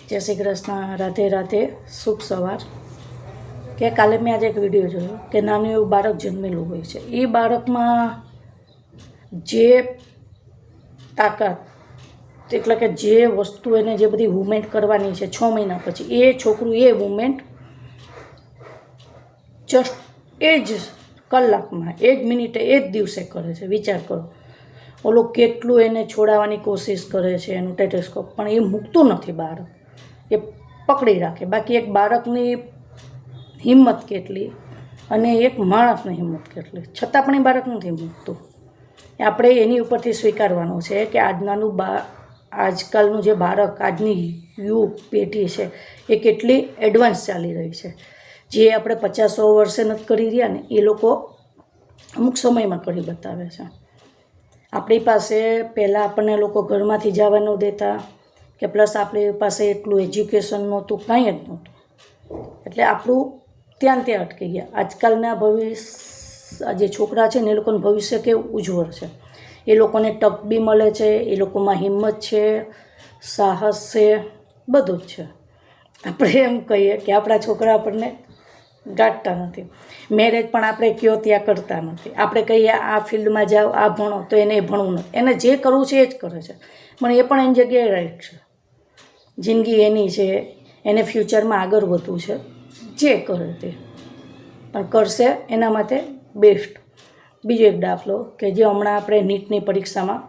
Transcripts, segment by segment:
જય શ્રી કૃષ્ણ, રાધે રાધે, શુભ સવાર. કે કાલે મેં આજે એક વિડીયો જોયો કે નાનું એવું બાળક જન્મેલું હોય છે. એ બાળકમાં જે તાકાત, એટલે કે જે વસ્તુ એને જે બધી મૂવમેન્ટ કરવાની છે 6 મહિના પછી, એ છોકરું એ મૂવમેન્ટ જસ્ટ એ જ કલાકમાં, એ જ મિનિટે, એ જ દિવસે કરે છે. વિચાર કરો, ઓલો કેટલું એને છોડાવવાની કોશિશ કરે છે એનું ટેટેસ્કોપ, પણ એ મૂકતું નથી બાળક, એ પકડી રાખે. બાકી એક બાળકની હિંમત કેટલી અને એક માણસની હિંમત કેટલી, છતાં પણ એ બાળક નથી મૂકતું. આપણે એની ઉપરથી સ્વીકારવાનું છે કે આજકાલનું જે બાળક, આજની યુગ પેઢી છે એ કેટલી એડવાન્સ ચાલી રહી છે. જે આપણે 50-100 વર્ષે નથી કરી રહ્યા ને, એ લોકો અમુક સમયમાં કરી બતાવે છે. આપણી પાસે પહેલાં આપણને લોકો ઘરમાંથી જવા ન દેતા, કે પ્લસ આપણી પાસે એટલું એજ્યુકેશન નહોતું, કાંઈ જ નહોતું. એટલે આપણું ત્યાં અટકી ગયા. આજકાલના જે છોકરા છે ને, એ લોકોનું ભવિષ્ય કેવું ઉજ્જવળ છે. એ લોકોને તક બી મળે છે, એ લોકોમાં હિંમત છે, સાહસ છે, બધું જ છે. આપણે એમ કહીએ કે આપણા છોકરા આપણને ગાંઠતા નથી. મેરેજ પણ આપણે કયો ત્યાં કરતા નથી. આપણે કહીએ આ ફિલ્ડમાં જાઓ, આ ભણો, તો એને ભણવું નથી. એને જે કરવું છે એ જ કરે છે. પણ એ પણ એની જગ્યાએ રાઈટ છે. જિંદગી એની છે, એને ફ્યુચરમાં આગળ વધવું છે, જે કરે તે પણ કરશે એના માટે બેસ્ટ. બીજો એક દાખલો કે જે હમણાં આપણે નીટની પરીક્ષામાં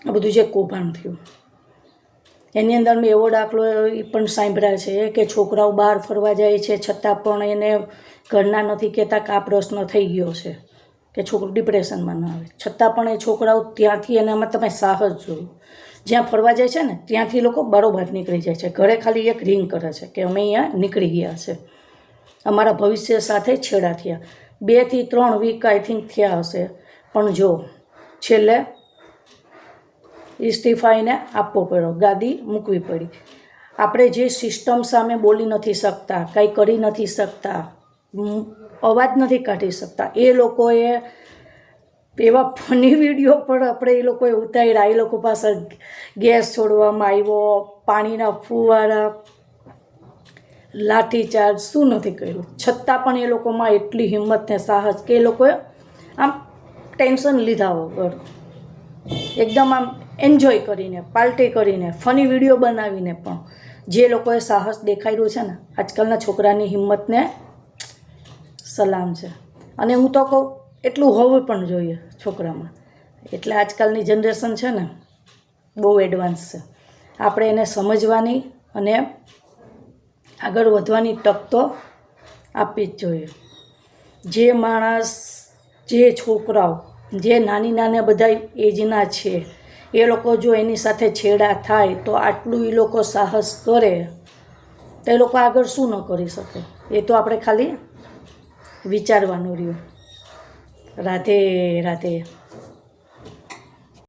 આ બધું જે કૌભાંડ થયું, એની અંદર મેં એવો દાખલો એ પણ સાંભળ્યા છે કે છોકરાઓ બહાર ફરવા જાય છે, છતાં પણ એને ઘરના નથી કહેતા કે આ પ્રશ્ન થઈ ગયો છે, કે છોકરું ડિપ્રેશનમાં ન આવે. છતાં પણ એ છોકરાઓ ત્યાંથી, એનામાં તમે સાહસ જોયું. જ્યાં ફરવા જાય છે ને, ત્યાંથી લોકો બારોબાર નીકળી જાય છે. ઘરે ખાલી એક રિંગ કરે છે કે અમે અહીંયા નીકળી ગયા છે, અમારા ભવિષ્ય સાથે છેડા થયા. 2 થી 3 વીક આઈ થિંક થયા હશે, પણ જો છેલ્લે ઇસ્તીફાઈને આપવો પડ્યો, ગાદી મૂકવી પડી. આપણે જે સિસ્ટમ સામે બોલી નથી શકતા, કંઈ કરી નથી શકતા, અવાજ નથી કાઢી શકતા, એ લોકોએ એવા ફની વિડીયો પણ આપણે એ લોકોએ ઉતાર્યા. એ લોકો પાસે ગેસ છોડવામાં આવ્યો, પાણીના ફુવારા, લાઠીચાર્જ, શું નથી કર્યું. છતાં પણ એ લોકોમાં એટલી હિંમત ને સાહસ કે એ લોકોએ આમ ટેન્શન લીધા વગર એકદમ આમ એન્જોય કરીને, પાર્ટી કરીને, ફની વિડીયો બનાવીને પણ જે લોકોએ સાહસ દેખાડ્યું છે ને, આજકાલના છોકરાની હિંમતને સલામ છે. અને હું તો કહું, એટલું હોવું પણ જોઈએ છોકરામાં. એટલે આજકાલની જનરેશન છે ને, બહુ એડવાન્સ છે. આપણે એને સમજવાની અને આગળ વધવાની તક તો આપવી જ જોઈએ. જે માણસ, જે છોકરાઓ, જે નાની બધા એજના છે, એ લોકો જો એની સાથે છેડા થાય તો આટલું એ લોકો સાહસ કરે, તો એ લોકો આગળ શું ન કરી શકે. એ તો આપણે ખાલી વિચારવાનું રહ્યું. રાધે રાધે.